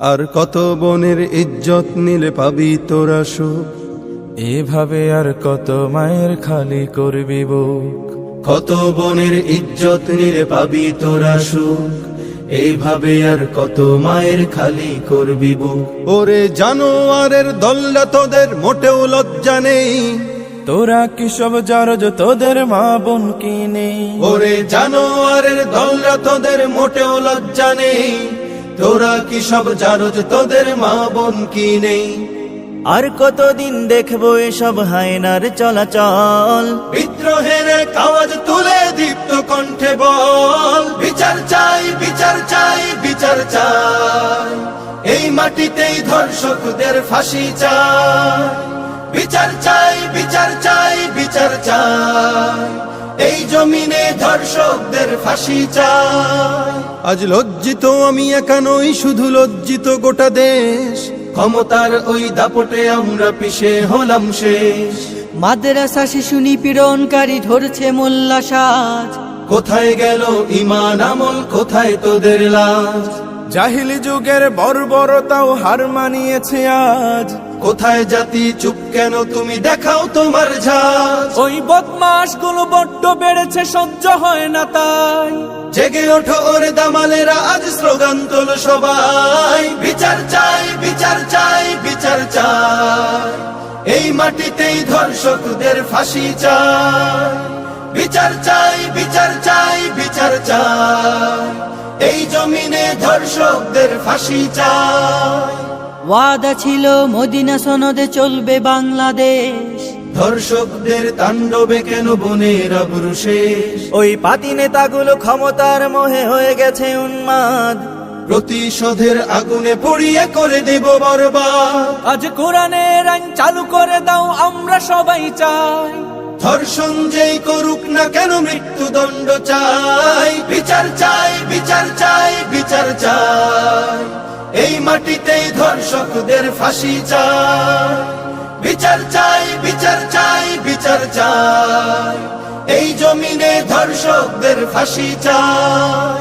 আর কত বনের ইজ্জত নিলে পাবি তোরা সুখ, এভাবে আর কত মায়ের খালি করবি বুক। কত বনের ইজ্জত নিলে পাবি তোরা সুখ, এইভাবে আর কত মায়ের খালি করবি বুক। ওরে জানোয়ারের দল্লা তোদের মোটেও লজ্জা নেই, তোরা কি সব জারজ তোদের মা বোন কি নেই? ওরে জানোয়ারের দল্লা তোদের মোটেও লজ্জা নেই, তোরা কি সব জারজ তোদের মা বোন কি নেই? আর কতদিন দেখবো এসব হায়নার চলাচল, বিদ্রোহের আওয়াজ তুলে দীপ্ত কণ্ঠে বল, বিচার চাই বিচার চাই বিচার চাই, এই মাটিতেই ধর্ষকদের ফাঁসি চাই। বিচার চাই বিচার চাই বিচার চাই, এই জমিনে ধর্ষকদের ফাঁসি চাই। আজ লজ্জিত আমি একা নই, শুধু লজ্জিত গোটা দেশ, ক্ষমতার ওই দাপটে আমরা পিছে হলাম শেষ। মাদ্রাসা শিশু নিপীড়নকারী ধরছে মোল্লা সাজ, কোথায় গেল ঈমান আমল, কোথায় তোদের লাজ? জাহিলি যুগের বর্বরতাও হার মানিয়েছে আজ। কোথায় জাতি চুপ কেন, তুমি দেখাও তোমার ঝাঁজ। ওই বদমাশ গুলো বড্ড বেড়েছে, সহ্য হয় না তাই। জেগে ওঠো ওরে দামালেরা, আজ স্লোগান তোলো সবাই, বিচার চাই বিচার চাই বিচার চাই, এই মাটিতেই ধর্ষকদের ফাঁসি চাই। বিচার চাই বিচার চাই বিচার চাই, এই জমিনে ধর্ষকদের ফাঁসি চাই। ওয়াদা ছিল মদিনা সনদে চলবে বাংলাদেশ, ধর্ষকদের তাণ্ডবে কেন বনের আবরু শেষ? ওই পাতি নেতাগুলো ক্ষমতার মোহে হয়ে গেছে উন্মাদ, প্রতিশোধের আগুনে পড়িয়ে করে দেব বরবাদ। আজ কোরআনের আইন চালু করে দাও, আমরা সবাই চাই। ধর্ষণ যেই করুক না কেন মৃত্যুদণ্ড চাই। বিচার চাই বিচার চাই বিচার চাই, এই মাটিতেই ধর্ষকদের ফাঁসি চাই। বিচার চাই বিচার চাই বিচার চাই, এই জমিনে ধর্ষকদের ফাঁসি চাই।